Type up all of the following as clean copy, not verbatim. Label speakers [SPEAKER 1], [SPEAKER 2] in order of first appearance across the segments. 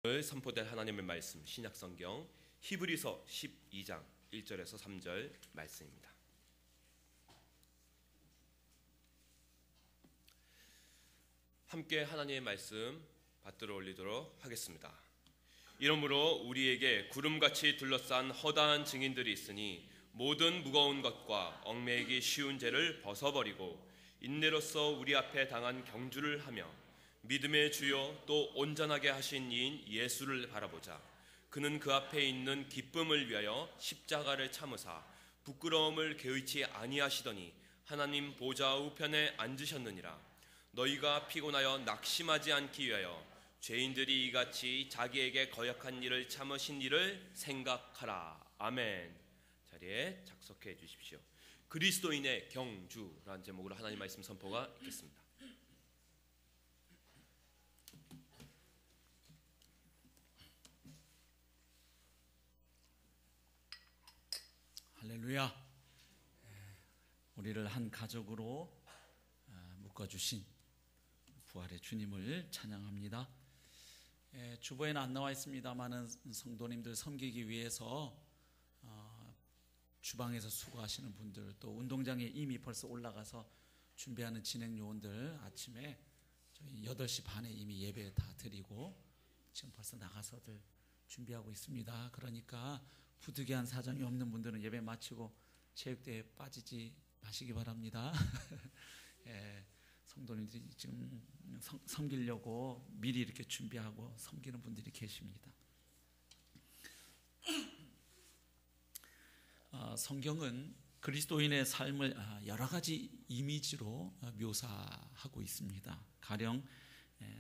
[SPEAKER 1] 오늘 선포될 하나님의 말씀 신약성경 히브리서 12장 1절에서 3절 말씀입니다. 함께 하나님의 말씀 받들어 올리도록 하겠습니다. 이러므로 우리에게 구름같이 둘러싼 허다한 증인들이 있으니 모든 무거운 것과 얽매이기 쉬운 죄를 벗어버리고 인내로써 우리 앞에 당한 경주를 하며 믿음의 주요 또 온전하게 하신 이인 예수를 바라보자. 그는 그 앞에 있는 기쁨을 위하여 십자가를 참으사 부끄러움을 개의치 아니하시더니 하나님 보좌 우편에 앉으셨느니라. 너희가 피곤하여 낙심하지 않기 위하여 죄인들이 이같이 자기에게 거역한 일을 참으신 일을 생각하라. 아멘. 자리에 작석해 주십시오. 그리스도인의 경주라는 제목으로 하나님 말씀 선포가 있겠습니다.
[SPEAKER 2] 할렐루야. 우리를 한 가족으로 묶어주신 부활의 주님을 찬양합니다. 주보에는 안 나와 있습니다만은 성도님들 섬기기 위해서 주방에서 수고하시는 분들, 또 운동장에 이미 벌써 올라가서 준비하는 진행 요원들 아침에 저희 8시 반에 이미 예배 다 드리고 지금 벌써 나가서들 준비하고 있습니다. 그러니까 부득이한 사정이 없는 분들은 예배 마치고 체육대회에 빠지지 마시기 바랍니다. 성도님들이 지금 섬기려고 미리 이렇게 준비하고 섬기는 분들이 계십니다. 성경은 그리스도인의 삶을 여러 가지 이미지로 묘사하고 있습니다. 가령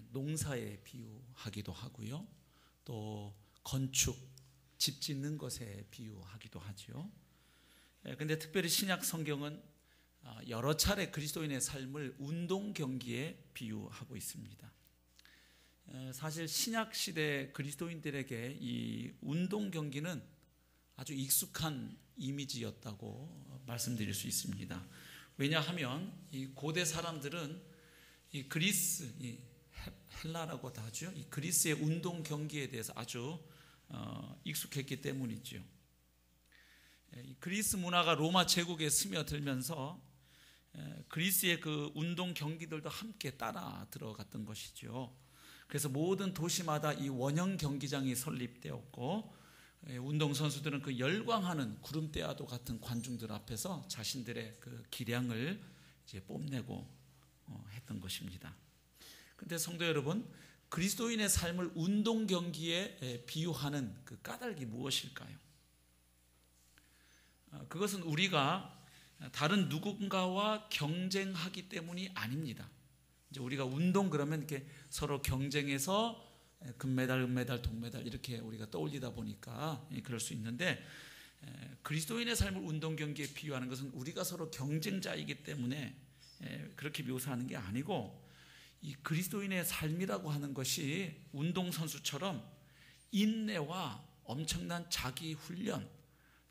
[SPEAKER 2] 농사에 비유하기도 하고요, 또 건축, 집 짓는 것에 비유하기도 하죠. 그런데 특별히 신약 성경은 여러 차례 그리스도인의 삶을 운동 경기에 비유하고 있습니다. 사실 신약 시대 그리스도인들에게 이 운동 경기는 아주 익숙한 이미지였다고 말씀드릴 수 있습니다. 왜냐하면 이 고대 사람들은 이 그리스, 이 헬라라고도 하죠. 이 그리스의 운동 경기에 대해서 아주 익숙했기 때문이죠. 그리스 문화가 로마 제국에 스며들면서 그리스의 그 운동 경기들도 함께 따라 들어갔던 것이죠. 그래서 모든 도시마다 이 원형 경기장이 설립되었고, 운동 선수들은 그 열광하는 구름대와도 같은 관중들 앞에서 자신들의 그 기량을 이제 뽐내고 했던 것입니다. 그런데 성도 여러분, 그리스도인의 삶을 운동 경기에 비유하는 그 까닭이 무엇일까요? 그것은 우리가 다른 누군가와 경쟁하기 때문이 아닙니다. 이제 우리가 운동 그러면 이렇게 서로 경쟁해서 금메달, 은메달, 동메달 이렇게 우리가 떠올리다 보니까 그럴 수 있는데, 그리스도인의 삶을 운동 경기에 비유하는 것은 우리가 서로 경쟁자이기 때문에 그렇게 묘사하는 게 아니고, 이 그리스도인의 삶이라고 하는 것이 운동선수처럼 인내와 엄청난 자기 훈련,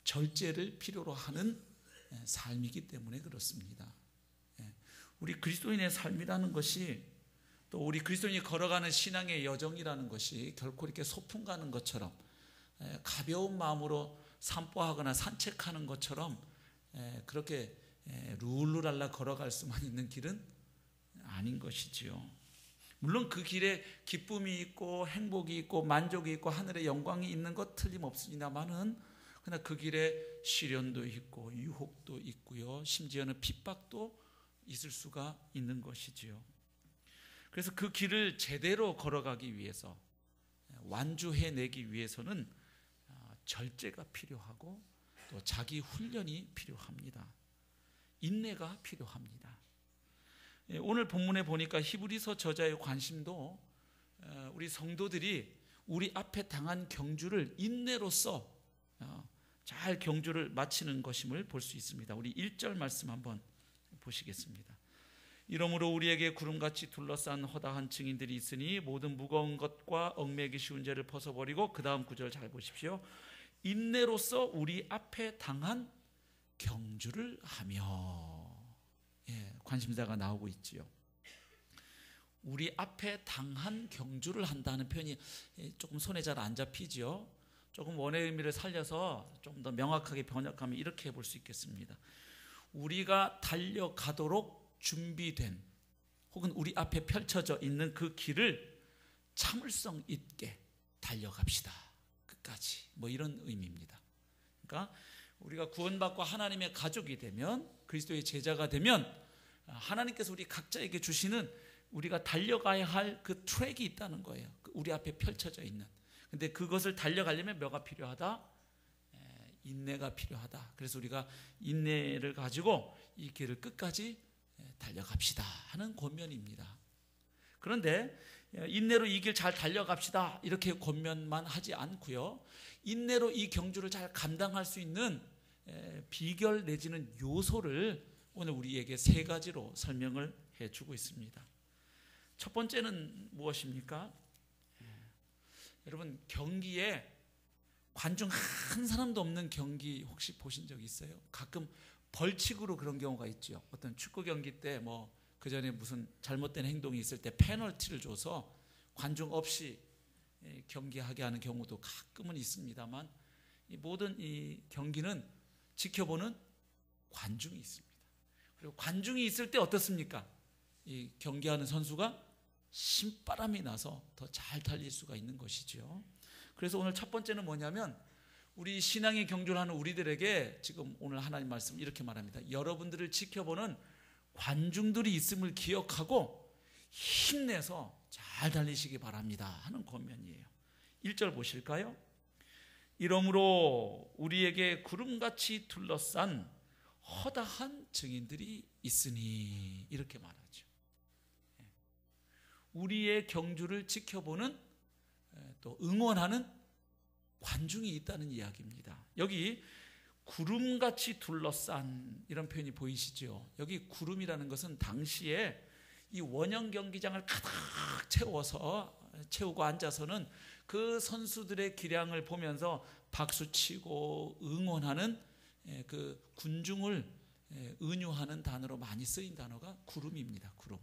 [SPEAKER 2] 절제를 필요로 하는 삶이기 때문에 그렇습니다. 우리 그리스도인의 삶이라는 것이, 또 우리 그리스도인이 걸어가는 신앙의 여정이라는 것이 결코 이렇게 소풍 가는 것처럼 가벼운 마음으로 산보하거나 산책하는 것처럼 그렇게 룰루랄라 걸어갈 수만 있는 길은 아닌 것이지요. 물론 그 길에 기쁨이 있고 행복이 있고 만족이 있고 하늘의 영광이 있는 것 틀림없습니다만은, 그러나 그 길에 시련도 있고 유혹도 있고요, 심지어는 핍박도 있을 수가 있는 것이지요. 그래서 그 길을 제대로 걸어가기 위해서, 완주해내기 위해서는 절제가 필요하고 또 자기 훈련이 필요합니다. 인내가 필요합니다. 오늘 본문에 보니까 히브리서 저자의 관심도 우리 성도들이 우리 앞에 당한 경주를 인내로써 잘 경주를 마치는 것임을 볼 수 있습니다. 우리 1절 말씀 한번 보시겠습니다. 이러므로 우리에게 구름같이 둘러싼 허다한 증인들이 있으니 모든 무거운 것과 얽매이기 쉬운 죄를 벗어버리고, 그 다음 구절 잘 보십시오. 인내로써 우리 앞에 당한 경주를 하며. 관심사가 나오고 있지요. 우리 앞에 당한 경주를 한다는 표현이 조금 손에 잘 안 잡히죠. 조금 원의 의미를 살려서 좀 더 명확하게 번역하면 이렇게 볼 수 있겠습니다. 우리가 달려가도록 준비된 혹은 우리 앞에 펼쳐져 있는 그 길을 참을성 있게 달려갑시다. 끝까지. 뭐 이런 의미입니다. 그러니까 우리가 구원받고 하나님의 가족이 되면, 그리스도의 제자가 되면 하나님께서 우리 각자에게 주시는 우리가 달려가야 할 그 트랙이 있다는 거예요. 우리 앞에 펼쳐져 있는. 근데 그것을 달려가려면 뭐가 필요하다? 인내가 필요하다. 그래서 우리가 인내를 가지고 이 길을 끝까지 달려갑시다 하는 권면입니다. 그런데 인내로 이 길 잘 달려갑시다 이렇게 권면만 하지 않고요, 인내로 이 경주를 잘 감당할 수 있는 비결 내지는 요소를 오늘 우리에게 세 가지로 설명을 해주고 있습니다. 첫 번째는 무엇입니까? 여러분, 경기에 관중 한 사람도 없는 경기 혹시 보신 적 있어요? 가끔 벌칙으로 그런 경우가 있죠. 어떤 축구 경기 때 뭐 그 전에 무슨 잘못된 행동이 있을 때 페널티를 줘서 관중 없이 경기하게 하는 경우도 가끔은 있습니다만, 이 모든 이 경기는 지켜보는 관중이 있습니다. 그리고 관중이 있을 때 어떻습니까? 이 경기하는 선수가 신바람이 나서 더 잘 달릴 수가 있는 것이죠. 그래서 오늘 첫 번째는 뭐냐면, 우리 신앙의 경주를 하는 우리들에게 지금 오늘 하나님 말씀 이렇게 말합니다. 여러분들을 지켜보는 관중들이 있음을 기억하고 힘내서 잘 달리시기 바랍니다 하는 권면이에요. 1절 보실까요? 이러므로 우리에게 구름같이 둘러싼 허다한 증인들이 있으니, 이렇게 말하죠. 우리의 경주를 지켜보는 또 응원하는 관중이 있다는 이야기입니다. 여기 구름같이 둘러싼 이런 표현이 보이시죠? 여기 구름이라는 것은 당시에 이 원형 경기장을 가득 채우고 앉아서는 그 선수들의 기량을 보면서 박수치고 응원하는 그 군중을 은유하는 단어로 많이 쓰인 단어가 구름입니다. 구름.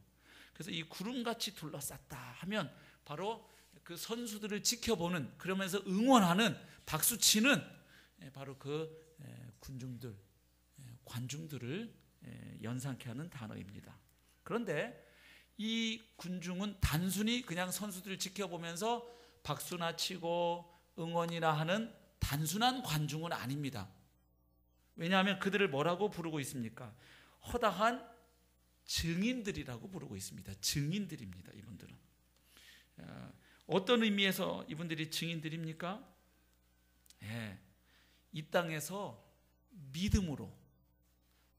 [SPEAKER 2] 그래서 이 구름같이 둘러쌌다 하면 바로 그 선수들을 지켜보는, 그러면서 응원하는, 박수치는 바로 그 군중들, 관중들을 연상케 하는 단어입니다. 그런데 이 군중은 단순히 그냥 선수들을 지켜보면서 박수나 치고 응원이나 하는 단순한 관중은 아닙니다. 왜냐하면 그들을 뭐라고 부르고 있습니까? 허다한 증인들이라고 부르고 있습니다. 증인들입니다. 이분들은 어떤 의미에서 이분들이 증인들입니까? 이 땅에서 믿음으로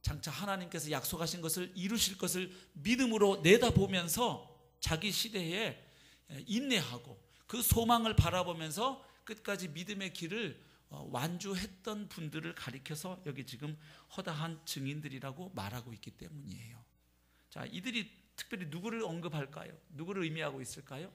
[SPEAKER 2] 장차 하나님께서 약속하신 것을 이루실 것을 믿음으로 내다보면서 자기 시대에 인내하고 그 소망을 바라보면서 끝까지 믿음의 길을 완주했던 분들을 가리켜서 여기 지금 허다한 증인들이라고 말하고 있기 때문이에요. 자, 이들이 특별히 누구를 언급할까요? 누구를 의미하고 있을까요?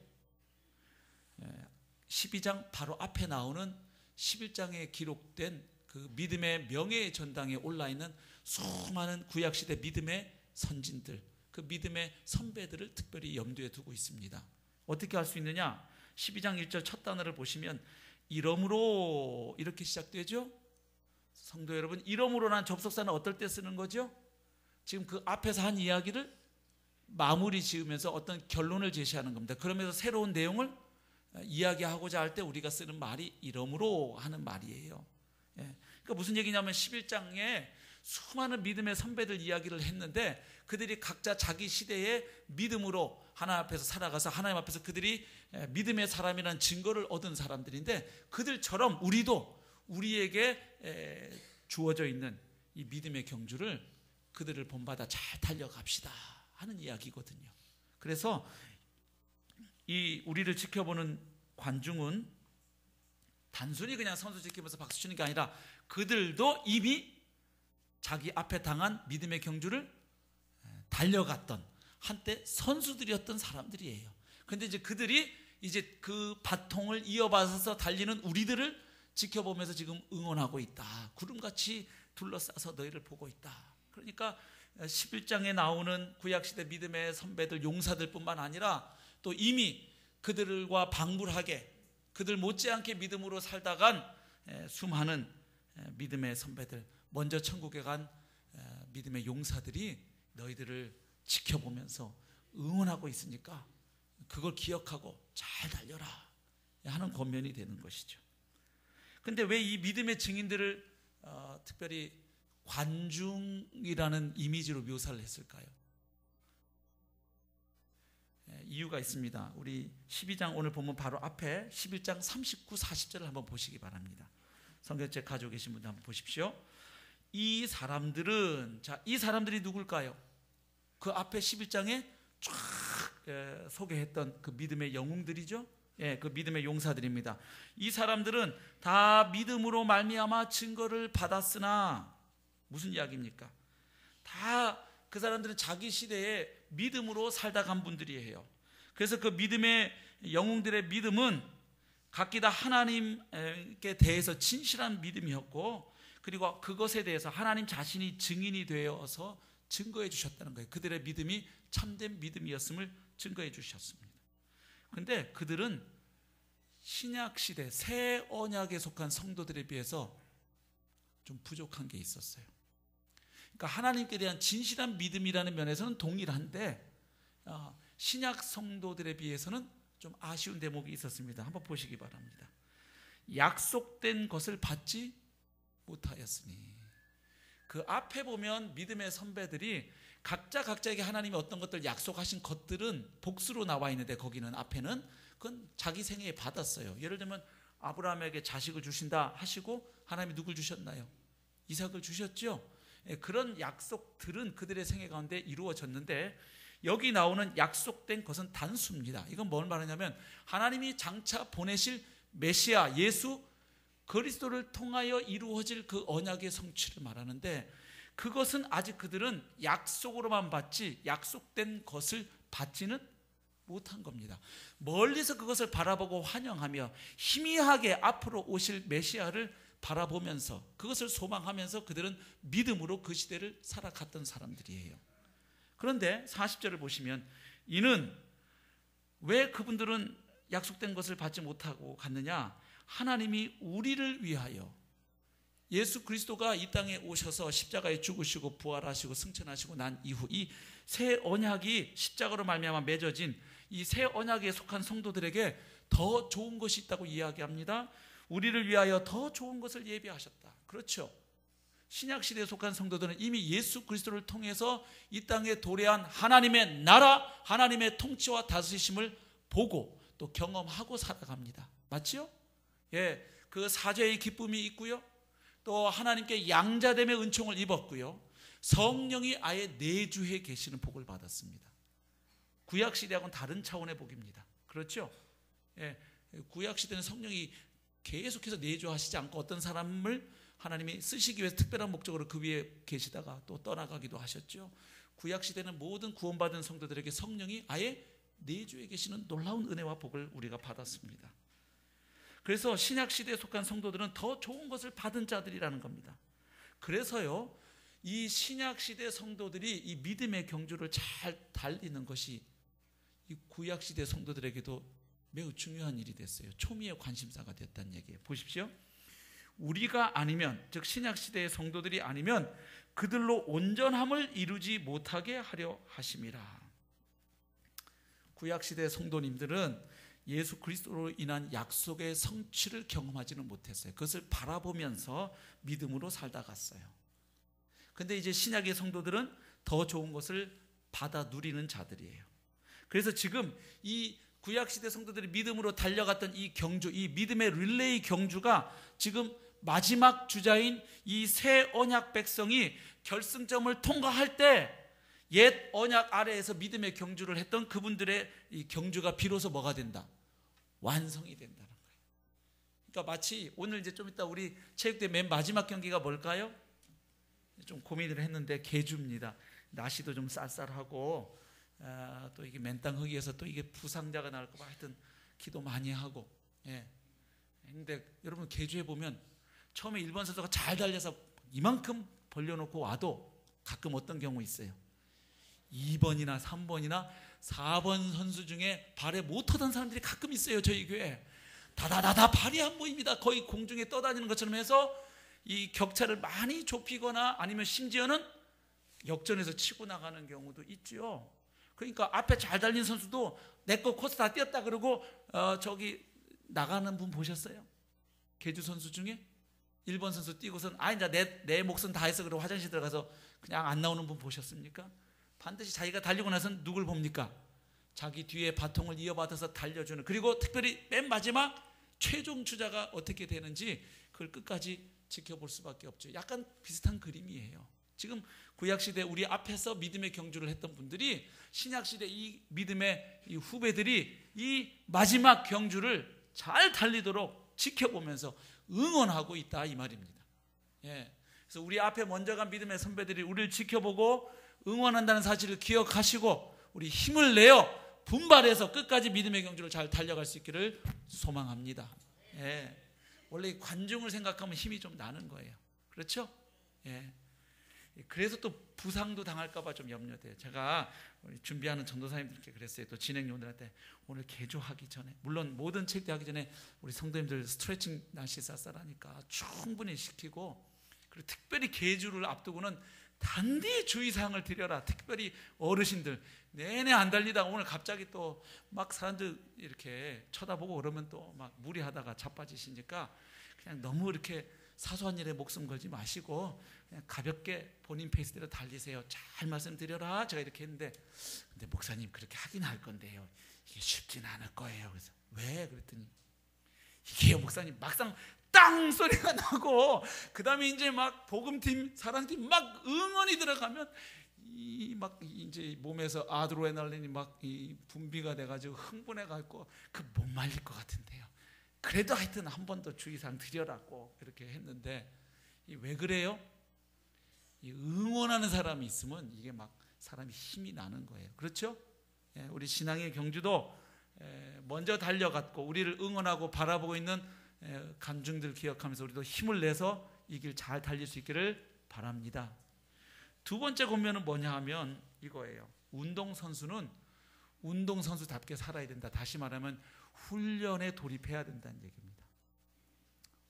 [SPEAKER 2] 12장 바로 앞에 나오는 11장에 기록된 그 믿음의 명예의 전당에 올라있는 수많은 구약시대 믿음의 선진들, 그 믿음의 선배들을 특별히 염두에 두고 있습니다. 어떻게 할 수 있느냐? 12장 1절 첫 단어를 보시면 이러므로 이렇게 시작되죠. 성도 여러분, 이러므로라는 접속사는 어떨 때 쓰는 거죠? 지금 그 앞에서 한 이야기를 마무리 지으면서 어떤 결론을 제시하는 겁니다. 그러면서 새로운 내용을 이야기하고자 할 때 우리가 쓰는 말이 이러므로 하는 말이에요. 그러니까 무슨 얘기냐면 11장에 수많은 믿음의 선배들 이야기를 했는데 그들이 각자 자기 시대의 믿음으로 하나님 앞에서 살아가서 하나님 앞에서 그들이 믿음의 사람이라는 증거를 얻은 사람들인데, 그들처럼 우리도 우리에게 주어져 있는 이 믿음의 경주를 그들을 본받아 잘 달려갑시다 하는 이야기거든요. 그래서 이 우리를 지켜보는 관중은 단순히 그냥 선수 지키면서 박수 치는 게 아니라 그들도 이미 자기 앞에 당한 믿음의 경주를 달려갔던 한때 선수들이었던 사람들이에요. 그런데 이제 그들이 이제 그 바통을 이어받아서 달리는 우리들을 지켜보면서 지금 응원하고 있다. 구름같이 둘러싸서 너희를 보고 있다. 그러니까 11장에 나오는 구약시대 믿음의 선배들, 용사들뿐만 아니라 또 이미 그들과 방불하게 그들 못지않게 믿음으로 살다간 수많은 믿음의 선배들, 먼저 천국에 간 믿음의 용사들이 너희들을 지켜보면서 응원하고 있으니까 그걸 기억하고 잘 달려라 하는 권면이 되는 것이죠. 근데 왜 이 믿음의 증인들을 특별히 관중이라는 이미지로 묘사를 했을까요? 이유가 있습니다. 우리 12장 오늘 보면 바로 앞에 11장 39, 40절을 한번 보시기 바랍니다. 성경책 가지고 계신 분들 한번 보십시오. 이 사람들이 누굴까요? 그 앞에 11장에 쫙 소개했던 그 믿음의 영웅들이죠. 그 믿음의 용사들입니다. 이 사람들은 다 믿음으로 말미암아 증거를 받았으나 무슨 이야기입니까? 다 그 사람들은 자기 시대에 믿음으로 살다 간 분들이에요. 그래서 그 믿음의 영웅들의 믿음은 각기 다 하나님께 대해서 진실한 믿음이었고, 그리고 그것에 대해서 하나님 자신이 증인이 되어서 증거해 주셨다는 거예요. 그들의 믿음이 참된 믿음이었음을 증거해 주셨습니다. 그런데 그들은 신약시대 새 언약에 속한 성도들에 비해서 좀 부족한 게 있었어요. 그러니까 하나님께 대한 진실한 믿음이라는 면에서는 동일한데 신약 성도들에 비해서는 좀 아쉬운 대목이 있었습니다. 한번 보시기 바랍니다. 약속된 것을 받지 못하였으니. 그 앞에 보면 믿음의 선배들이 각자에게 하나님이 어떤 것들 약속하신 것들은 복수로 나와 있는데, 거기는 앞에는 그건 자기 생애에 받았어요. 예를 들면 아브라함에게 자식을 주신다 하시고 하나님이 누굴 주셨나요? 이삭을 주셨죠. 그런 약속들은 그들의 생애 가운데 이루어졌는데, 여기 나오는 약속된 것은 단수입니다. 이건 뭘 말하냐면 하나님이 장차 보내실 메시아 예수 그리스도를 통하여 이루어질 그 언약의 성취를 말하는데, 그것은 아직 그들은 약속으로만 받지 약속된 것을 받지는 못한 겁니다. 멀리서 그것을 바라보고 환영하며 희미하게 앞으로 오실 메시아를 바라보면서 그것을 소망하면서 그들은 믿음으로 그 시대를 살아갔던 사람들이에요. 그런데 40절을 보시면, 이는 왜 그분들은 약속된 것을 받지 못하고 갔느냐? 하나님이 우리를 위하여 예수 그리스도가 이 땅에 오셔서 십자가에 죽으시고 부활하시고 승천하시고 난 이후 이 새 언약이 십자가로 말미암아 맺어진 이 새 언약에 속한 성도들에게 더 좋은 것이 있다고 이야기합니다. 우리를 위하여 더 좋은 것을 예비하셨다. 그렇죠. 신약시대에 속한 성도들은 이미 예수 그리스도를 통해서 이 땅에 도래한 하나님의 나라, 하나님의 통치와 다스리심을 보고 또 경험하고 살아갑니다. 맞지요? 그 사죄의 기쁨이 있고요, 또 하나님께 양자됨의 은총을 입었고요, 성령이 아예 내주해 계시는 복을 받았습니다. 구약시대하고는 다른 차원의 복입니다. 그렇죠? 구약시대는 성령이 계속해서 내주하시지 않고 어떤 사람을 하나님이 쓰시기 위해서 특별한 목적으로 그 위에 계시다가 또 떠나가기도 하셨죠. 구약시대는 모든 구원받은 성도들에게 성령이 아예 내주해 계시는 놀라운 은혜와 복을 우리가 받았습니다. 그래서 신약시대에 속한 성도들은 더 좋은 것을 받은 자들이라는 겁니다. 그래서요, 이 신약시대 성도들이 이 믿음의 경주를 잘 달리는 것이 이 구약시대 성도들에게도 매우 중요한 일이 됐어요. 초미의 관심사가 됐다는 얘기예요. 보십시오. 우리가 아니면, 즉 신약시대의 성도들이 아니면 그들로 온전함을 이루지 못하게 하려 하심이라. 구약시대 성도님들은 예수 그리스도로 인한 약속의 성취를 경험하지는 못했어요. 그것을 바라보면서 믿음으로 살다 갔어요. 근데 이제 신약의 성도들은 더 좋은 것을 받아 누리는 자들이에요. 그래서 지금 이 구약시대 성도들이 믿음으로 달려갔던 이 경주, 이 믿음의 릴레이 경주가 지금 마지막 주자인 이 새 언약 백성이 결승점을 통과할 때 옛 언약 아래에서 믿음의 경주를 했던 그분들의 이 경주가 비로소 뭐가 된다? 완성이 된다는 거예요. 그러니까 마치 오늘 이제 좀 이따 우리 체육대 맨 마지막 경기가 뭘까요? 좀 고민을 했는데 개주입니다. 날씨도 좀 쌀쌀하고 또 이게 맨땅 흙이어서 또 이게 부상자가 나올까 봐 하여튼 기도 많이 하고. 근데 여러분 개주해 보면 처음에 일본 선수가 잘 달려서 이만큼 벌려놓고 와도 가끔 어떤 경우 있어요. 2번이나 3번이나 4번 선수 중에 발에 못 터던 사람들이 가끔 있어요. 저희 교회 다다다다 발이 안 보입니다. 거의 공중에 떠다니는 것처럼 해서 이 격차를 많이 좁히거나 아니면 심지어는 역전해서 치고 나가는 경우도 있죠. 그러니까 앞에 잘 달린 선수도 내 거 코스 다 뛰었다 그러고 저기 나가는 분 보셨어요? 계주 선수 중에 1번 선수 뛰고선 이제 내 몫은 다 했어 그러고 화장실 들어가서 그냥 안 나오는 분 보셨습니까? 반드시 자기가 달리고 나서는 누굴 봅니까? 자기 뒤에 바통을 이어받아서 달려주는, 그리고 특별히 맨 마지막 최종 주자가 어떻게 되는지 그걸 끝까지 지켜볼 수밖에 없죠. 약간 비슷한 그림이에요. 지금 구약시대 우리 앞에서 믿음의 경주를 했던 분들이 신약시대 이 믿음의 이 후배들이 이 마지막 경주를 잘 달리도록 지켜보면서 응원하고 있다 이 말입니다. 예. 그래서 우리 앞에 먼저 간 믿음의 선배들이 우리를 지켜보고 응원한다는 사실을 기억하시고 우리 힘을 내어 분발해서 끝까지 믿음의 경주를 잘 달려갈 수 있기를 소망합니다. 예. 원래 관중을 생각하면 힘이 좀 나는 거예요. 그렇죠? 예. 그래서 또 부상도 당할까 봐 좀 염려돼요. 제가 준비하는 전도사님들께 그랬어요. 또 진행요원들한테 오늘 개조하기 전에, 물론 모든 책대하기 전에 우리 성도님들 스트레칭 날씨 쌀쌀하니까 충분히 시키고, 그리고 특별히 개주를 앞두고는 단디 주의사항을 드려라. 특별히 어르신들 내내 안 달리다가 오늘 갑자기 또 막 사람들 이렇게 쳐다보고 그러면 또 막 무리하다가 자빠지시니까 그냥 너무 이렇게 사소한 일에 목숨 걸지 마시고 그냥 가볍게 본인 페이스대로 달리세요. 잘 말씀드려라. 제가 이렇게 했는데, 근데 목사님 그렇게 하긴 할 건데요, 이게 쉽진 않을 거예요. 그래서 왜? 그랬더니 이게요 목사님, 막상 땅 소리가 나고 그 다음에 이제 막 복음팀 사랑팀 막 응원이 들어가면 이 막 이제 몸에서 아드레날린이 막 이 분비가 돼가지고 흥분해가지고 그 못 말릴 것 같은데요. 그래도 하여튼 한 번 더 주의사항 드려라고 그렇게 했는데, 이 왜 그래요? 이 응원하는 사람이 있으면 이게 막 사람이 힘이 나는 거예요. 그렇죠? 예, 우리 신앙의 경주도 먼저 달려갔고 우리를 응원하고 바라보고 있는 간중들 기억하면서 우리도 힘을 내서 이 길 잘 달릴 수 있기를 바랍니다. 두 번째 권면은 뭐냐 하면 이거예요. 운동선수는 운동선수답게 살아야 된다. 다시 말하면 훈련에 돌입해야 된다는 얘기입니다.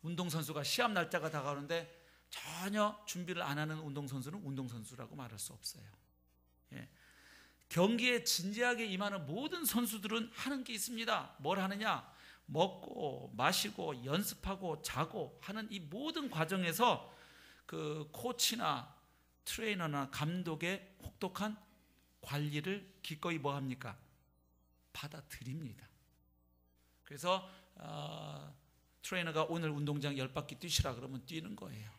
[SPEAKER 2] 운동선수가 시합 날짜가 다가오는데 전혀 준비를 안 하는 운동선수는 운동선수라고 말할 수 없어요. 예. 경기에 진지하게 임하는 모든 선수들은 하는 게 있습니다. 뭘 하느냐? 먹고 마시고 연습하고 자고 하는 이 모든 과정에서 그 코치나 트레이너나 감독의 혹독한 관리를 기꺼이 뭐 합니까? 받아들입니다. 그래서 트레이너가 오늘 운동장 10바퀴 뛰시라 그러면 뛰는 거예요.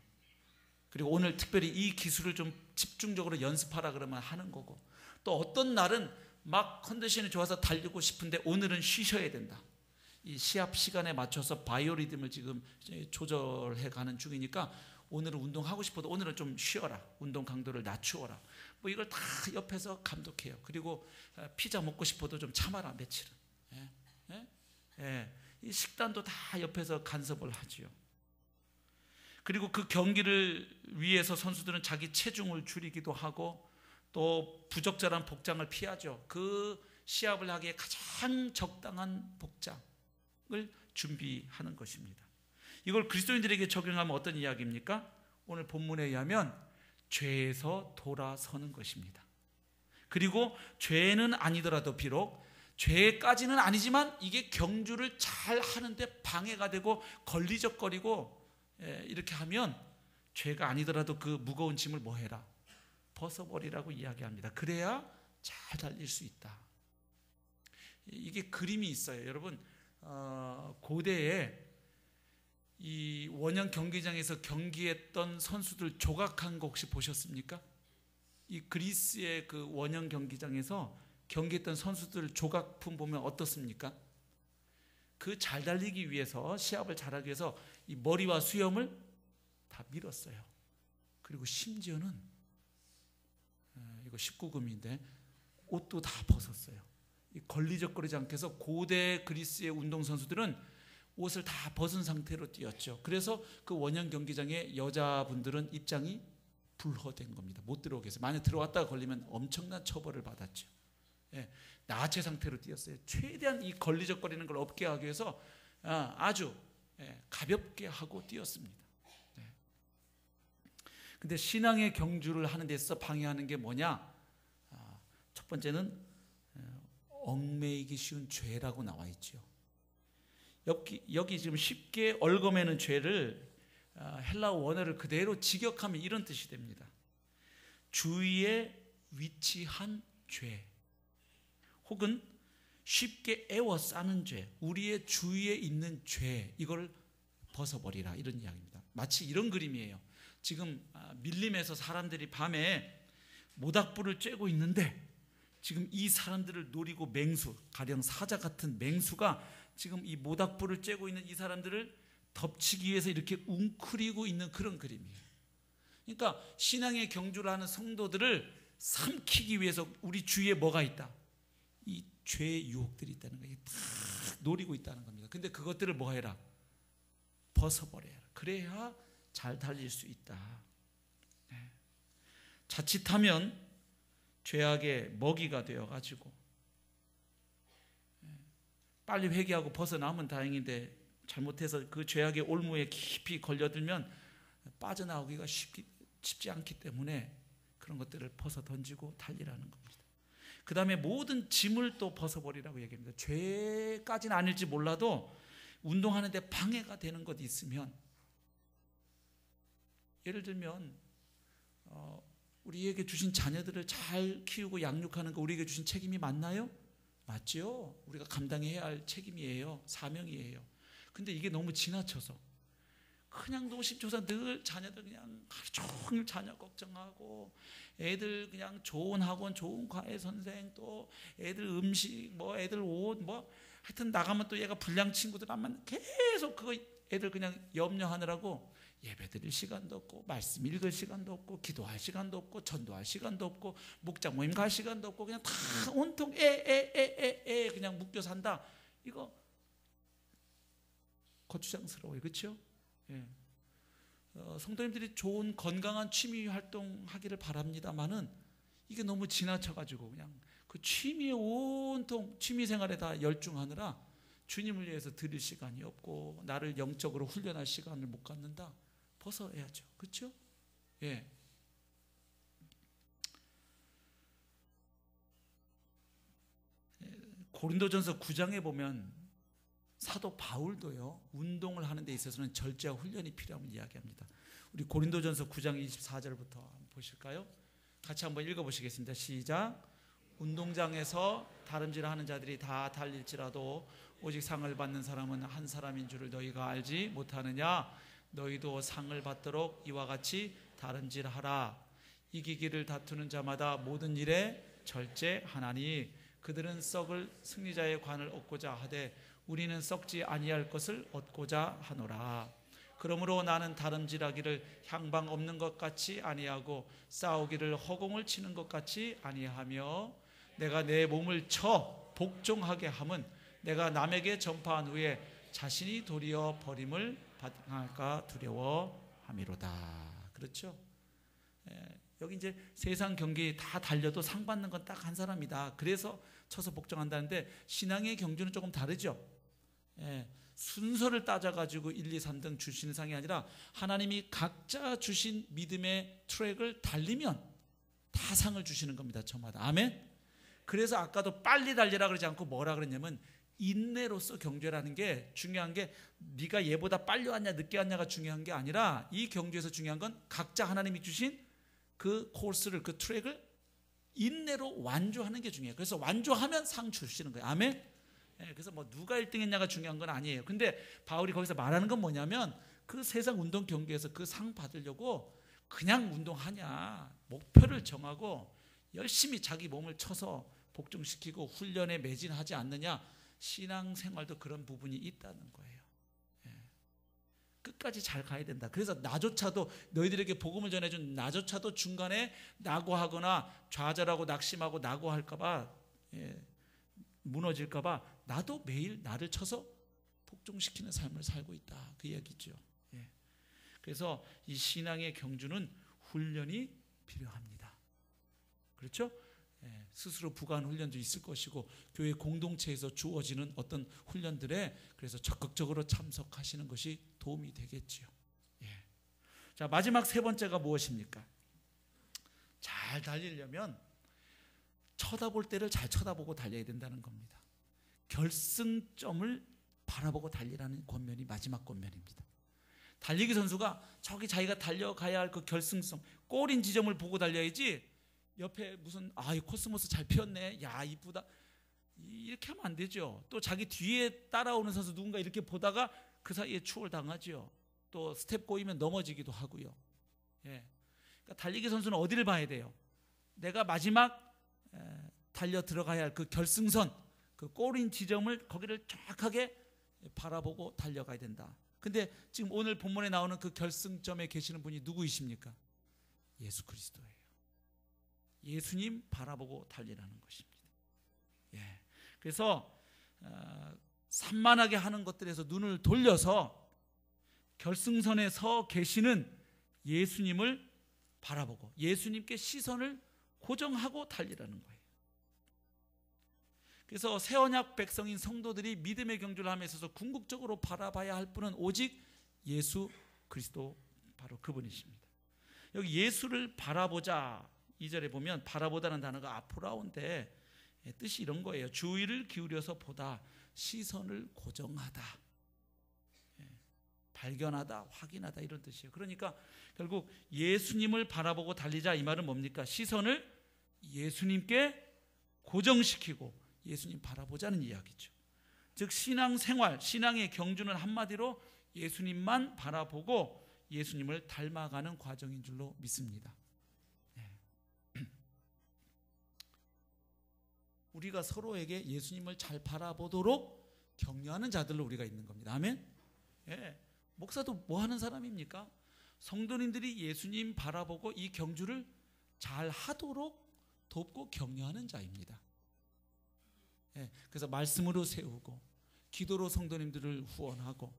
[SPEAKER 2] 그리고 오늘 특별히 이 기술을 좀 집중적으로 연습하라 그러면 하는 거고, 또 어떤 날은 막 컨디션이 좋아서 달리고 싶은데 오늘은 쉬셔야 된다. 이 시합 시간에 맞춰서 바이오리듬을 지금 조절해 가는 중이니까 오늘은 운동하고 싶어도 오늘은 좀 쉬어라. 운동 강도를 낮추어라. 뭐 이걸 다 옆에서 감독해요. 그리고 피자 먹고 싶어도 좀 참아라 며칠은. 예? 예? 예. 이 식단도 다 옆에서 간섭을 하지요. 그리고 그 경기를 위해서 선수들은 자기 체중을 줄이기도 하고 또 부적절한 복장을 피하죠. 그 시합을 하기에 가장 적당한 복장을 준비하는 것입니다. 이걸 그리스도인들에게 적용하면 어떤 이야기입니까? 오늘 본문에 의하면 죄에서 돌아서는 것입니다. 그리고 죄는 아니더라도 비록 죄까지는 아니지만 이게 경주를 잘 하는데 방해가 되고 걸리적거리고 이렇게 하면 죄가 아니더라도 그 무거운 짐을 뭐 해라? 벗어버리라고 이야기합니다. 그래야 잘 달릴 수 있다. 이게 그림이 있어요. 여러분 고대에 이 원형 경기장에서 경기했던 선수들 조각한 거 혹시 보셨습니까? 이 그리스의 그 원형 경기장에서 경기했던 선수들 조각품 보면 어떻습니까? 그 잘 달리기 위해서 시합을 잘하기 위해서 이 머리와 수염을 다 밀었어요. 그리고 심지어는 이거 19금인데 옷도 다 벗었어요. 이 걸리적거리지 않게 해서 고대 그리스의 운동선수들은 옷을 다 벗은 상태로 뛰었죠. 그래서 그 원형 경기장에 여자분들은 입장이 불허된 겁니다. 못 들어오게 해서. 만약 들어왔다가 걸리면 엄청난 처벌을 받았죠. 예, 나체 상태로 뛰었어요. 최대한 이 걸리적거리는 걸 없게 하기 위해서 아주 가볍게 하고 뛰었습니다. 근데 신앙의 경주를 하는 데 있어서 방해하는 게 뭐냐? 첫 번째는 얽매이기 쉬운 죄라고 나와 있죠. 여기 지금 쉽게 얽어매는 죄를 헬라어 원어를 그대로 직역하면 이런 뜻이 됩니다. 주위에 위치한 죄, 혹은 쉽게 애워싸는 죄, 우리의 주위에 있는 죄, 이걸 벗어버리라, 이런 이야기입니다. 마치 이런 그림이에요. 지금 밀림에서 사람들이 밤에 모닥불을 쬐고 있는데 지금 이 사람들을 노리고 맹수, 가령 사자 같은 맹수가 지금 이 모닥불을 쬐고 있는 이 사람들을 덮치기 위해서 이렇게 웅크리고 있는 그런 그림이에요. 그러니까 신앙의 경주를 하는 성도들을 삼키기 위해서 우리 주위에 뭐가 있다? 이 죄의 유혹들이 있다는 거예요. 다 노리고 있다는 겁니다. 근데 그것들을 뭐 해라? 벗어버려야. 그래야 잘 달릴 수 있다. 자칫하면 죄악의 먹이가 되어가지고 빨리 회개하고 벗어나면 다행인데 잘못해서 그 죄악의 올무에 깊이 걸려들면 빠져나오기가 쉽지 않기 때문에 그런 것들을 벗어 던지고 달리라는 겁니다. 그 다음에 모든 짐을 또 벗어버리라고 얘기합니다. 죄까지는 아닐지 몰라도 운동하는데 방해가 되는 것이 있으면, 예를 들면 우리에게 주신 자녀들을 잘 키우고 양육하는 거 우리에게 주신 책임이 맞나요? 맞죠. 우리가 감당해야 할 책임이에요. 사명이에요. 근데 이게 너무 지나쳐서 그냥 노심초사 늘 자녀들 그냥 하루 종일 자녀 걱정하고, 애들 그냥 좋은 학원, 좋은 과외 선생, 또 애들 음식, 뭐 애들 옷, 뭐 하여튼 나가면 또 얘가 불량 친구들 안 만나, 계속 그거 애들 그냥 염려하느라고 예배 드릴 시간도 없고, 말씀 읽을 시간도 없고, 기도할 시간도 없고, 전도할 시간도 없고, 목장 모임 갈 시간도 없고, 그냥 다 온통 그냥 묶여 산다. 이거 거추장스러워요. 그렇죠? 예. 성도님들이 좋은 건강한 취미 활동하기를 바랍니다만은 이게 너무 지나쳐가지고 그냥 그 취미에 온통 취미 생활에 다 열중하느라 주님을 위해서 드릴 시간이 없고 나를 영적으로 훈련할 시간을 못 갖는다. 벗어야죠. 그렇죠? 예. 고린도전서 9장에 보면 사도 바울도요, 운동을 하는 데 있어서는 절제와 훈련이 필요함을 이야기합니다. 우리 고린도전서 9장 24절부터 한번 보실까요? 같이 한번 읽어보시겠습니다. 시작. 운동장에서 다름질하는 자들이 다 달릴지라도 오직 상을 받는 사람은 한 사람인 줄을 너희가 알지 못하느냐? 너희도 상을 받도록 이와 같이 다름질하라. 이기기를 다투는 자마다 모든 일에 절제하나니 그들은 썩을 승리자의 관을 얻고자 하되 우리는 썩지 아니할 것을 얻고자 하노라. 그러므로 나는 다름질하기를 향방 없는 것 같이 아니하고 싸우기를 허공을 치는 것 같이 아니하며 내가 내 몸을 쳐 복종하게 함은 내가 남에게 전파한 후에 자신이 도리어 버림을 받을까 두려워함이로다. 그렇죠? 여기 이제 세상 경기 다 달려도 상 받는 건 딱 한 사람이다. 그래서 쳐서 복종한다는데 신앙의 경주는 조금 다르죠. 순서를 따져가지고 1, 2, 3등 주시는 상이 아니라 하나님이 각자 주신 믿음의 트랙을 달리면 다 상을 주시는 겁니다. 저마다. 아멘. 그래서 아까도 빨리 달리라 그러지 않고 뭐라 그랬냐면 인내로서 경주라는 게 중요한 게 네가 얘보다 빨리 왔냐 늦게 왔냐가 중요한 게 아니라 이 경주에서 중요한 건 각자 하나님이 주신 그 코스를, 그 트랙을 인내로 완주하는 게 중요해요. 그래서 완주하면 상 주시는 거예요. 아멘. 그래서 뭐 누가 1등 했냐가 중요한 건 아니에요. 근데 바울이 거기서 말하는 건 뭐냐면 그 세상 운동 경기에서 그 상 받으려고 그냥 운동하냐, 목표를 정하고 열심히 자기 몸을 쳐서 복종시키고 훈련에 매진하지 않느냐. 신앙생활도 그런 부분이 있다는 거예요. 끝까지 잘 가야 된다. 그래서 나조차도, 너희들에게 복음을 전해준 나조차도 중간에 낙오하거나 좌절하고 낙심하고 낙오할까봐, 무너질까봐 나도 매일 나를 쳐서 복종시키는 삶을 살고 있다. 그 얘기죠. 그래서 이 신앙의 경주는 훈련이 필요합니다. 그렇죠? 스스로 부과한 훈련도 있을 것이고 교회 공동체에서 주어지는 어떤 훈련들에 그래서 적극적으로 참석하시는 것이 도움이 되겠지요. 자, 마지막 세 번째가 무엇입니까? 잘 달리려면 쳐다볼 때를 잘 쳐다보고 달려야 된다는 겁니다. 결승점을 바라보고 달리라는 권면이 마지막 권면입니다. 달리기 선수가 저기 자기가 달려가야 할 그 결승점, 골인 지점을 보고 달려야지 옆에 무슨 이 코스모스 잘 피었네, 야 이쁘다, 이렇게 하면 안 되죠. 또 자기 뒤에 따라오는 선수 누군가 이렇게 보다가 그 사이에 추월 당하죠. 또 스텝 꼬이면 넘어지기도 하고요. 그러니까 달리기 선수는 어디를 봐야 돼요? 내가 마지막 달려 들어가야 할 그 결승선, 그 골인 지점을 거기를 정확하게 바라보고 달려가야 된다. 근데 지금 오늘 본문에 나오는 그 결승점에 계시는 분이 누구이십니까? 예수 그리스도예요. 예수님 바라보고 달리라는 것입니다. 그래서 산만하게 하는 것들에서 눈을 돌려서 결승선에 서 계시는 예수님을 바라보고 예수님께 시선을 고정하고 달리라는 거예요. 그래서 새 언약 백성인 성도들이 믿음의 경주를 함에 있어서 궁극적으로 바라봐야 할 분은 오직 예수 그리스도, 바로 그분이십니다. 여기 예수를 바라보자 2절에 보면 바라보다는 단어가 아포라온데 뜻이 이런 거예요. 주의를 기울여서 보다, 시선을 고정하다, 발견하다, 확인하다, 이런 뜻이에요. 그러니까 결국 예수님을 바라보고 달리자, 이 말은 뭡니까? 시선을 예수님께 고정시키고 예수님 바라보자는 이야기죠. 즉 신앙생활, 신앙의 경주는 한마디로 예수님만 바라보고 예수님을 닮아가는 과정인 줄로 믿습니다. 우리가 서로에게 예수님을 잘 바라보도록 격려하는 자들로 우리가 있는 겁니다. 아멘? 목사도 뭐 하는 사람입니까? 성도님들이 예수님 바라보고 이 경주를 잘 하도록 돕고 격려하는 자입니다. 그래서 말씀으로 세우고 기도로 성도님들을 후원하고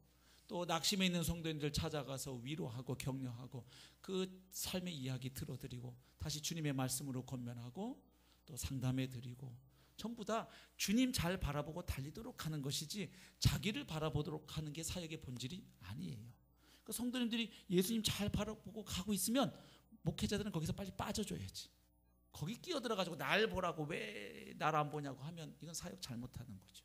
[SPEAKER 2] 또 낙심해 있는 성도님들 찾아가서 위로하고 격려하고 그 삶의 이야기 들어드리고 다시 주님의 말씀으로 권면하고 또 상담해 드리고, 전부 다 주님 잘 바라보고 달리도록 하는 것이지 자기를 바라보도록 하는 게 사역의 본질이 아니에요. 그러니까 성도님들이 예수님 잘 바라보고 가고 있으면 목회자들은 거기서 빨리 빠져줘야지. 거기 끼어들어가지고 날 보라고 왜 나를 안 보냐고 하면 이건 사역 잘못하는 거죠.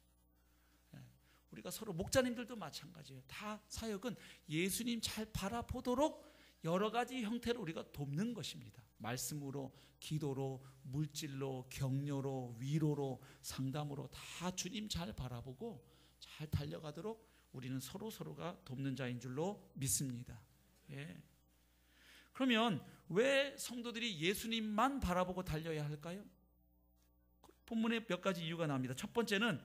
[SPEAKER 2] 우리가 서로, 목자님들도 마찬가지예요. 다 사역은 예수님 잘 바라보도록 여러 가지 형태로 우리가 돕는 것입니다. 말씀으로, 기도로, 물질로, 격려로, 위로로, 상담으로 다 주님 잘 바라보고 잘 달려가도록 우리는 서로가 돕는 자인 줄로 믿습니다. 그러면 왜 성도들이 예수님만 바라보고 달려야 할까요? 본문에 몇 가지 이유가 나옵니다. 첫 번째는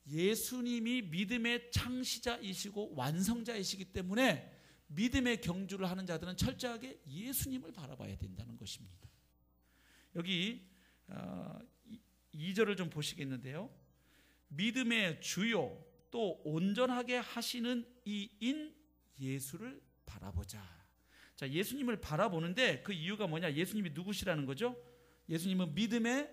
[SPEAKER 2] 예수님이 믿음의 창시자이시고 완성자이시기 때문에 믿음의 경주를 하는 자들은 철저하게 예수님을 바라봐야 된다는 것입니다. 여기 2절을 좀 보시겠는데요. 믿음의 주요 또 온전하게 하시는 이인 예수를 바라보자. 자, 예수님을 바라보는데 그 이유가 뭐냐? 예수님이 누구시라는 거죠? 예수님은 믿음의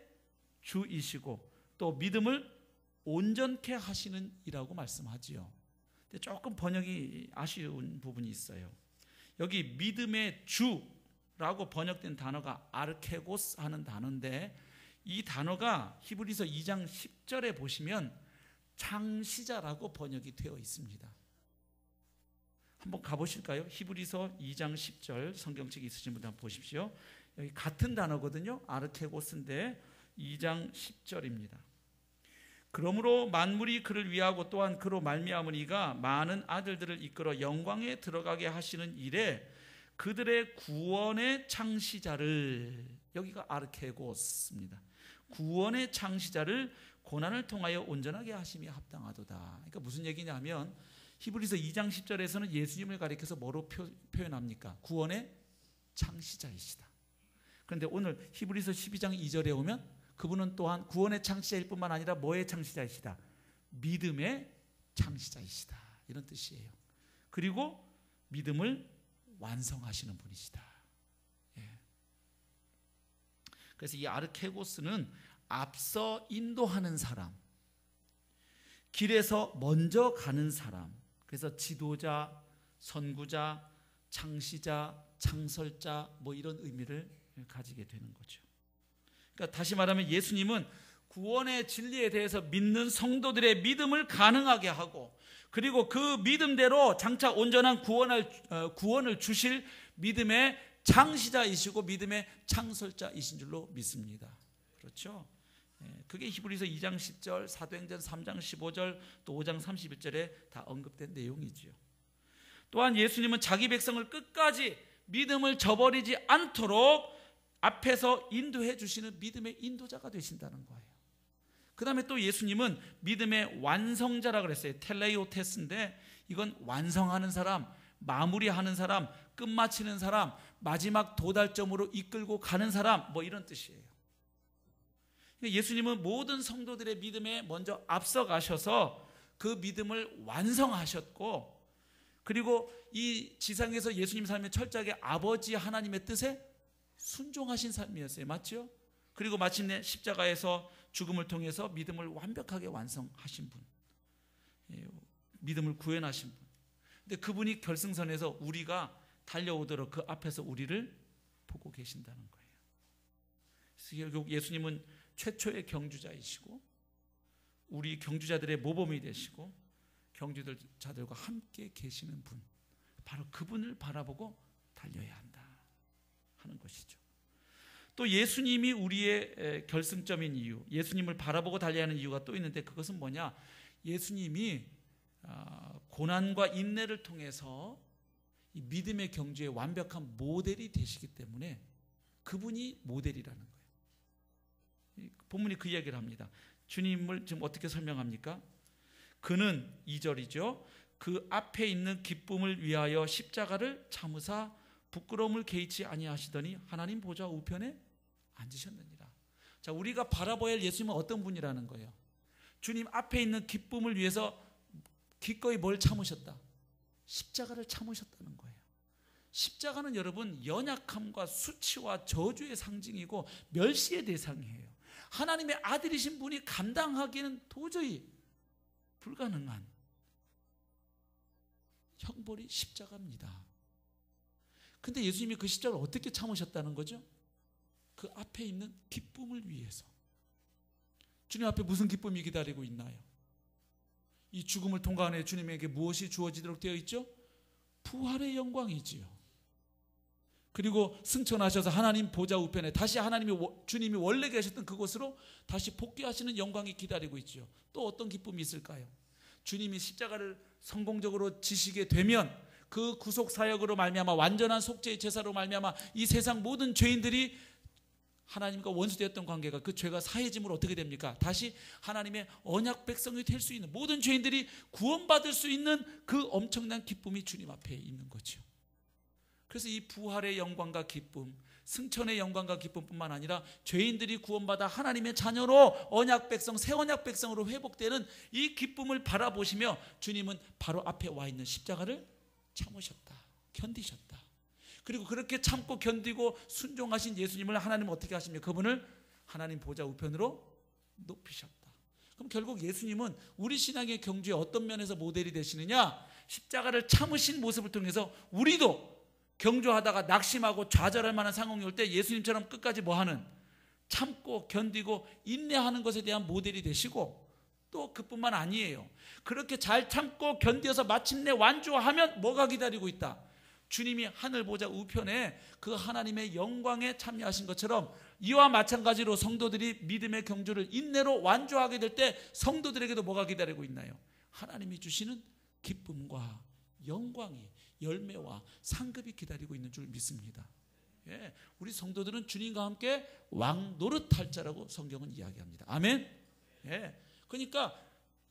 [SPEAKER 2] 주이시고 또 믿음을 온전케 하시는 이라고 말씀하지요. 근데 조금 번역이 아쉬운 부분이 있어요. 여기 믿음의 주라고 번역된 단어가 아르케고스 하는 단어인데, 이 단어가 히브리서 2장 10절에 보시면 창시자라고 번역이 되어 있습니다. 한번 가보실까요? 히브리서 2장 10절 성경책 있으신 분들 한번 보십시오. 여기 같은 단어거든요. 아르케고스인데 2장 10절입니다. 그러므로 만물이 그를 위하고 또한 그로 말미암으니가 많은 아들들을 이끌어 영광에 들어가게 하시는 일에 그들의 구원의 창시자를, 여기가 아르케고스입니다. 구원의 창시자를 고난을 통하여 온전하게 하심이 합당하도다. 그러니까 무슨 얘기냐면 히브리서 2장 10절에서는 예수님을 가리켜서 뭐로 표현합니까? 구원의 창시자이시다. 그런데 오늘 히브리서 12장 2절에 오면 그분은 또한 구원의 창시자일 뿐만 아니라 뭐의 창시자이시다? 믿음의 창시자이시다. 이런 뜻이에요. 그리고 믿음을 완성하시는 분이시다. 그래서 이 아르케고스는 앞서 인도하는 사람, 길에서 먼저 가는 사람, 그래서 지도자, 선구자, 창시자, 창설자 뭐 이런 의미를 가지게 되는 거죠. 그러니까 다시 말하면 예수님은 구원의 진리에 대해서 믿는 성도들의 믿음을 가능하게 하고, 그리고 그 믿음대로 장차 온전한 구원을 주실 믿음의 창시자이시고 믿음의 창설자이신 줄로 믿습니다. 그렇죠? 그게 히브리서 2장 10절, 사도행전 3장 15절, 또 5장 31절에 다 언급된 내용이지요. 또한 예수님은 자기 백성을 끝까지 믿음을 저버리지 않도록 앞에서 인도해 주시는 믿음의 인도자가 되신다는 거예요. 그 다음에 또 예수님은 믿음의 완성자라고 그랬어요. 텔레오테스인데 이건 완성하는 사람, 마무리하는 사람, 끝마치는 사람, 마지막 도달점으로 이끌고 가는 사람, 뭐 이런 뜻이에요. 예수님은 모든 성도들의 믿음에 먼저 앞서가셔서 그 믿음을 완성하셨고, 그리고 이 지상에서 예수님 삶의 철저하게 아버지 하나님의 뜻에 순종하신 삶이었어요. 맞죠? 그리고 마침내 십자가에서 죽음을 통해서 믿음을 완벽하게 완성하신 분, 믿음을 구현하신 분. 근데 그분이 결승선에서 우리가 달려오도록 그 앞에서 우리를 보고 계신다는 거예요. 그래서 결국 예수님은 최초의 경주자이시고 우리 경주자들의 모범이 되시고 경주자들과 함께 계시는 분, 바로 그분을 바라보고 달려야 한다 하는 것이죠. 또 예수님이 우리의 결승점인 이유, 예수님을 바라보고 달려야 하는 이유가 또 있는데, 그것은 뭐냐? 예수님이 고난과 인내를 통해서 이 믿음의 경주의 완벽한 모델이 되시기 때문에 그분이 모델이라는 거예요. 본문이 그 이야기를 합니다. 주님을 지금 어떻게 설명합니까? 그는 2절이죠. 그 앞에 있는 기쁨을 위하여 십자가를 참으사 부끄러움을 개의치 아니하시더니 하나님 보좌 우편에 앉으셨느니라. 자, 우리가 바라봐야 할 예수님은 어떤 분이라는 거예요? 주님 앞에 있는 기쁨을 위해서 기꺼이 뭘 참으셨다? 십자가를 참으셨다는 거예요. 십자가는 여러분 연약함과 수치와 저주의 상징이고 멸시의 대상이에요. 하나님의 아들이신 분이 감당하기는 도저히 불가능한 형벌이 십자가입니다. 근데 예수님이 그 십자가를 어떻게 참으셨다는 거죠? 그 앞에 있는 기쁨을 위해서. 주님 앞에 무슨 기쁨이 기다리고 있나요? 이 죽음을 통과하는 주님에게 무엇이 주어지도록 되어 있죠? 부활의 영광이지요. 그리고 승천하셔서 하나님 보좌 우편에 다시 주님이 원래 계셨던 그곳으로 다시 복귀하시는 영광이 기다리고 있죠. 또 어떤 기쁨이 있을까요? 주님이 십자가를 성공적으로 지시게 되면 그 구속 사역으로 말미암아 완전한 속죄의 제사로 말미암아 이 세상 모든 죄인들이 하나님과 원수되었던 관계가 그 죄가 사해짐으로 어떻게 됩니까? 다시 하나님의 언약 백성이 될 수 있는, 모든 죄인들이 구원받을 수 있는 그 엄청난 기쁨이 주님 앞에 있는 거죠. 그래서 이 부활의 영광과 기쁨, 승천의 영광과 기쁨뿐만 아니라 죄인들이 구원받아 하나님의 자녀로 언약 백성, 새 언약 백성으로 회복되는 이 기쁨을 바라보시며 주님은 바로 앞에 와 있는 십자가를 참으셨다, 견디셨다. 그리고 그렇게 참고 견디고 순종하신 예수님을 하나님은 어떻게 하십니까? 그분을 하나님 보좌 우편으로 높이셨다. 그럼 결국 예수님은 우리 신앙의 경주에 어떤 면에서 모델이 되시느냐? 십자가를 참으신 모습을 통해서 우리도 경주하다가 낙심하고 좌절할 만한 상황이 올 때 예수님처럼 끝까지 뭐하는? 참고 견디고 인내하는 것에 대한 모델이 되시고, 또 그뿐만 아니에요. 그렇게 잘 참고 견뎌서 마침내 완주하면 뭐가 기다리고 있다? 주님이 하늘 보좌 우편에 그 하나님의 영광에 참여하신 것처럼 이와 마찬가지로 성도들이 믿음의 경주를 인내로 완주하게 될 때 성도들에게도 뭐가 기다리고 있나요? 하나님이 주시는 기쁨과 영광이, 열매와 상급이 기다리고 있는 줄 믿습니다. 예, 우리 성도들은 주님과 함께 왕 노릇할 자라고 성경은 이야기합니다. 아멘. 예, 그러니까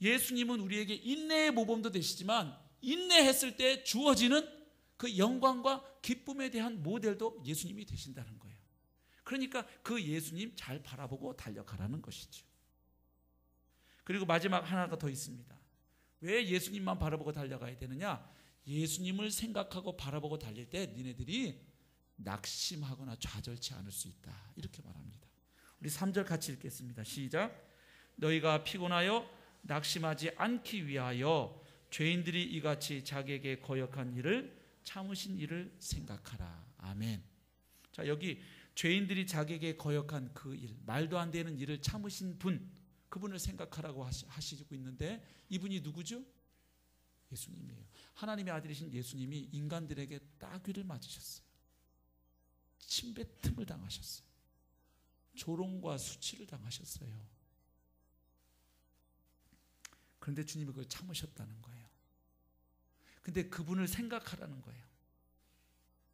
[SPEAKER 2] 예수님은 우리에게 인내의 모범도 되시지만 인내했을 때 주어지는 그 영광과 기쁨에 대한 모델도 예수님이 되신다는 거예요. 그러니까 그 예수님 잘 바라보고 달려가라는 것이죠. 그리고 마지막 하나가 더 있습니다. 왜 예수님만 바라보고 달려가야 되느냐? 예수님을 생각하고 바라보고 달릴 때 니네들이 낙심하거나 좌절치 않을 수 있다, 이렇게 말합니다. 우리 3절 같이 읽겠습니다. 시작. 너희가 피곤하여 낙심하지 않기 위하여 죄인들이 이같이 자기에게 거역한 일을 참으신 일을 생각하라. 아멘. 자, 여기 죄인들이 자기에게 거역한 그 일, 말도 안 되는 일을 참으신 분, 그분을 생각하라고 하시고 있는데 이분이 누구죠? 예수님이에요. 하나님의 아들이신 예수님이 인간들에게 따귀를 맞으셨어요. 침뱉음을 당하셨어요. 조롱과 수치를 당하셨어요. 그런데 주님이 그걸 참으셨다는 거예요. 근데 그분을 생각하라는 거예요.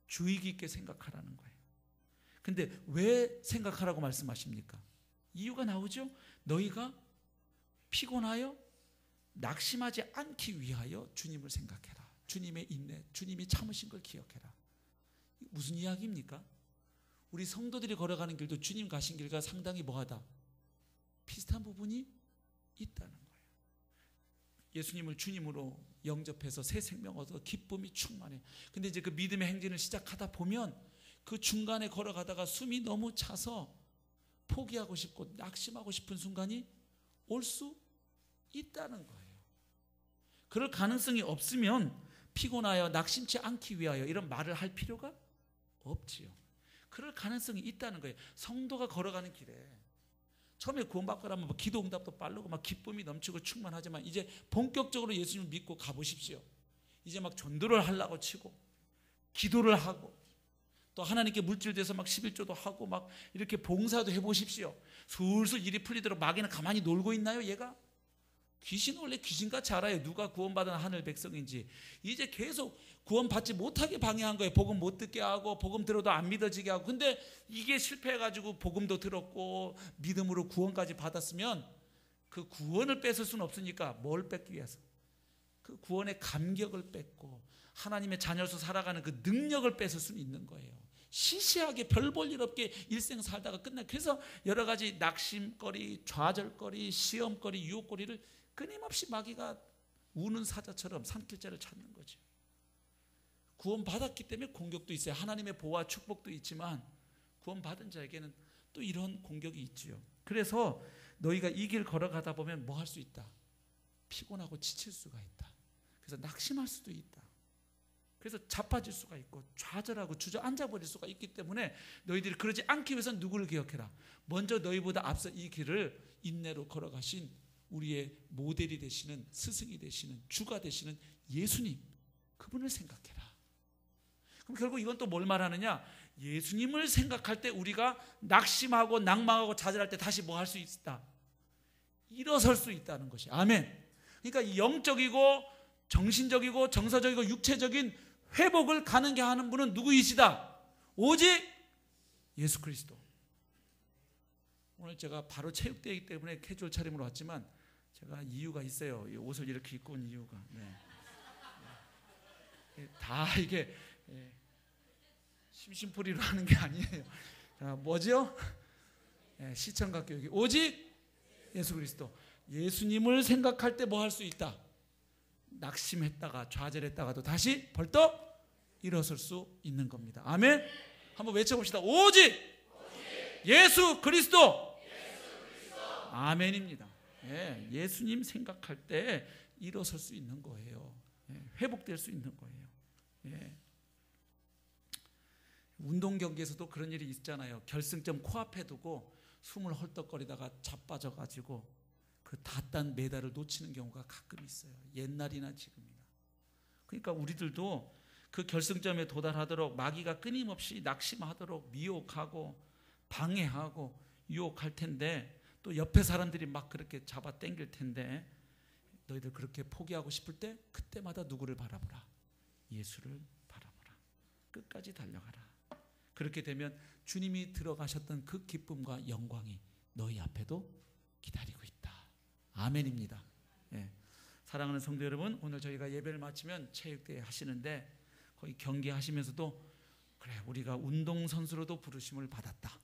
[SPEAKER 2] 주의 깊게 생각하라는 거예요. 근데 왜 생각하라고 말씀하십니까? 이유가 나오죠. 너희가 피곤하여 낙심하지 않기 위하여 주님을 생각해라. 주님의 인내, 주님이 참으신 걸 기억해라. 무슨 이야기입니까? 우리 성도들이 걸어가는 길도 주님 가신 길과 상당히 뭐하다? 비슷한 부분이 있다는 거예요. 예수님을 주님으로 영접해서 새 생명 얻어 기쁨이 충만해. 근데 이제 그 믿음의 행진을 시작하다 보면 그 중간에 걸어가다가 숨이 너무 차서 포기하고 싶고 낙심하고 싶은 순간이 올 수 있다는 거예요. 그럴 가능성이 없으면 피곤하여 낙심치 않기 위하여 이런 말을 할 필요가 없지요. 그럴 가능성이 있다는 거예요. 성도가 걸어가는 길에 처음에 구원받고 나면 뭐 기도 응답도 빠르고 막 기쁨이 넘치고 충만하지만 이제 본격적으로 예수님을 믿고 가보십시오. 이제 막 전도를 하려고 치고 기도를 하고 또 하나님께 물질돼서 막 11조도 하고 막 이렇게 봉사도 해보십시오. 슬슬 일이 풀리도록 마귀는 가만히 놀고 있나요? 얘가? 귀신은 원래 귀신같이 알아요. 누가 구원받은 하늘 백성인지. 이제 계속 구원받지 못하게 방해한 거예요. 복음 못 듣게 하고 복음 들어도 안 믿어지게 하고. 근데 이게 실패해가지고 복음도 들었고 믿음으로 구원까지 받았으면 그 구원을 뺏을 수는 없으니까 뭘 뺏기 위해서? 그 구원의 감격을 뺏고 하나님의 자녀로서 살아가는 그 능력을 뺏을 수는 있는 거예요. 시시하게 별 볼 일 없게 일생 살다가 끝나. 그래서 여러 가지 낙심거리, 좌절거리, 시험거리, 유혹거리를 끊임없이 마귀가 우는 사자처럼 산길자를 찾는 거죠. 구원받았기 때문에 공격도 있어요. 하나님의 보호와 축복도 있지만 구원받은 자에게는 또 이런 공격이 있지요. 그래서 너희가 이 길 걸어가다 보면 뭐 할 수 있다? 피곤하고 지칠 수가 있다. 그래서 낙심할 수도 있다. 그래서 자빠질 수가 있고 좌절하고 주저앉아버릴 수가 있기 때문에 너희들이 그러지 않기 위해서는 누구를 기억해라? 먼저 너희보다 앞서 이 길을 인내로 걸어가신 우리의 모델이 되시는 스승이 되시는 주가 되시는 예수님, 그분을 생각해라. 그럼 결국 이건 또 뭘 말하느냐? 예수님을 생각할 때 우리가 낙심하고 낭망하고 좌절할 때 다시 뭐 할 수 있다? 일어설 수 있다는 것이. 아멘. 그러니까 영적이고 정신적이고 정서적이고 육체적인 회복을 가능하게 하는 분은 누구이시다? 오직 예수 그리스도. 오늘 제가 바로 체육대회이기 때문에 캐주얼 차림으로 왔지만 제가 이유가 있어요. 이 옷을 이렇게 입고 온 이유가. 다 이게 심심풀이로 하는 게 아니에요. 자, 뭐죠? 시청각 교육이 오직 예수 그리스도. 예수님을 생각할 때 뭐 할 수 있다? 낙심했다가 좌절했다가도 다시 벌떡 일어설 수 있는 겁니다. 아멘. 한번 외쳐봅시다. 오직 예수 그리스도. 아멘입니다. 예수님 생각할 때 일어설 수 있는 거예요. 회복될 수 있는 거예요. 운동 경기에서도 그런 일이 있잖아요. 결승점 코앞에 두고 숨을 헐떡거리다가 자빠져가지고 그 닷단 메달을 놓치는 경우가 가끔 있어요. 옛날이나 지금이나. 그러니까 우리들도 그 결승점에 도달하도록 마귀가 끊임없이 낙심하도록 미혹하고 방해하고 유혹할 텐데 또 옆에 사람들이 막 그렇게 잡아 당길 텐데 너희들 그렇게 포기하고 싶을 때 그때마다 누구를 바라보라? 예수를 바라보라. 끝까지 달려가라. 그렇게 되면 주님이 들어가셨던 그 기쁨과 영광이 너희 앞에도 기다리고 있다. 아멘입니다. 사랑하는 성도 여러분, 오늘 저희가 예배를 마치면 체육대회 하시는데 거기 경기하시면서도 그래 우리가 운동선수로도 부르심을 받았다.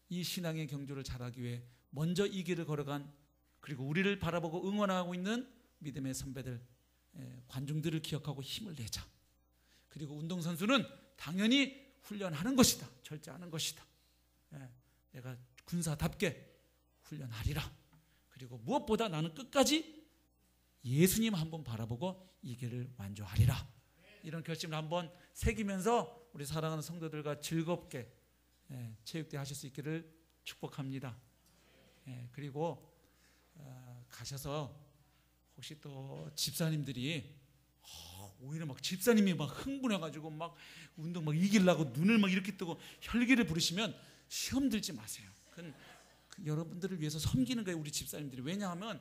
[SPEAKER 2] 이 신앙의 경주를 잘하기 위해 먼저 이 길을 걸어간 그리고 우리를 바라보고 응원하고 있는 믿음의 선배들, 관중들을 기억하고 힘을 내자. 그리고 운동선수는 당연히 훈련하는 것이다. 절제하는 것이다. 내가 군사답게 훈련하리라. 그리고 무엇보다 나는 끝까지 예수님 한번 바라보고 이 길을 완주하리라. 이런 결심을 한번 새기면서 우리 사랑하는 성도들과 즐겁게 체육대회 하실 수 있기를 축복합니다. 그리고 가셔서 혹시 또 집사님들이 오히려 막 집사님이 막 흥분해가지고 막 운동 막 이기려고 눈을 막 이렇게 뜨고 혈기를 부르시면 시험 들지 마세요. 그건 여러분들을 위해서 섬기는 거예요, 우리 집사님들이. 왜냐하면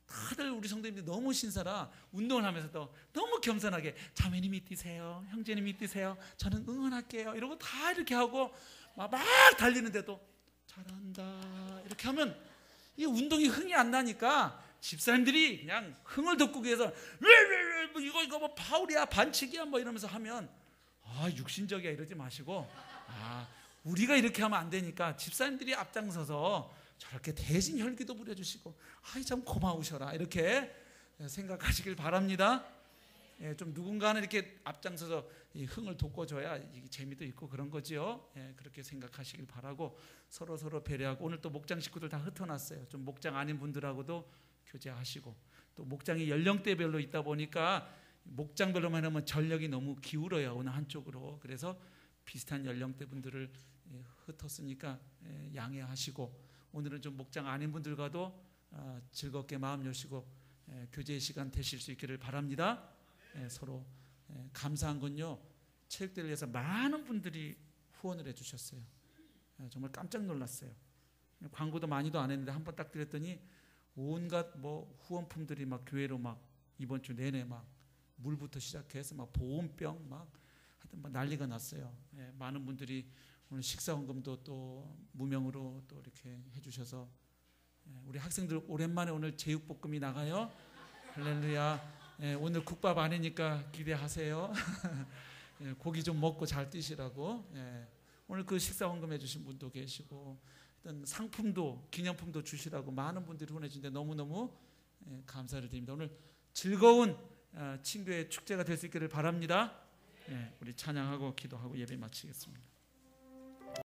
[SPEAKER 2] 다들 우리 성도님들이 너무 신사라 운동을 하면서도 너무 겸손하게 자매님이 뛰세요, 형제님이 뛰세요, 저는 응원할게요 이러고 다 이렇게 하고 막 달리는데도 잘한다 이렇게 하면 이 운동이 흥이 안 나니까 집사님들이 그냥 흥을 돋구기 위해서 뭐 이거 뭐 파울이야 반칙이야 뭐 이러면서 하면 육신적이야 이러지 마시고 우리가 이렇게 하면 안 되니까 집사님들이 앞장서서 저렇게 대신 혈기도 부려주시고 참 고마우셔라 이렇게 생각하시길 바랍니다. 좀 누군가는 이렇게 앞장서서 이 흥을 돋궈줘야 이게 재미도 있고 그런 거지요. 그렇게 생각하시길 바라고 서로 배려하고, 오늘 또 목장 식구들 다 흩어놨어요. 좀 목장 아닌 분들하고도 교제하시고, 또 목장이 연령대별로 있다 보니까 목장별로만 하면 전력이 너무 기울어요, 어느 한쪽으로. 그래서 비슷한 연령대 분들을 흩었으니까 양해하시고, 오늘은 좀 목장 아닌 분들과도 즐겁게 마음 여시고 교제의 시간 되실 수 있기를 바랍니다. 서로 감사한 건요, 체육대회를 위해서 많은 분들이 후원을 해주셨어요. 정말 깜짝 놀랐어요. 광고도 많이도 안 했는데 한번 딱 드렸더니 온갖 뭐 후원품들이 막 교회로 막 이번 주 내내 막 물부터 시작해서 막 보온병 막 하여튼 막 난리가 났어요. 많은 분들이 오늘 식사 헌금도 또 무명으로 또 이렇게 해주셔서, 우리 학생들 오랜만에 오늘 제육볶음이 나가요. 할렐루야. 오늘 국밥 아니니까 기대하세요. 고기 좀 먹고 잘 뛰시라고. 오늘 그 식사 헌금 해주신 분도 계시고, 어떤 상품도 기념품도 주시라고 많은 분들이 보내주는데 너무너무 감사를 드립니다. 오늘 즐거운 친교의 축제가 될 수 있기를 바랍니다. 우리 찬양하고 기도하고 예배 마치겠습니다.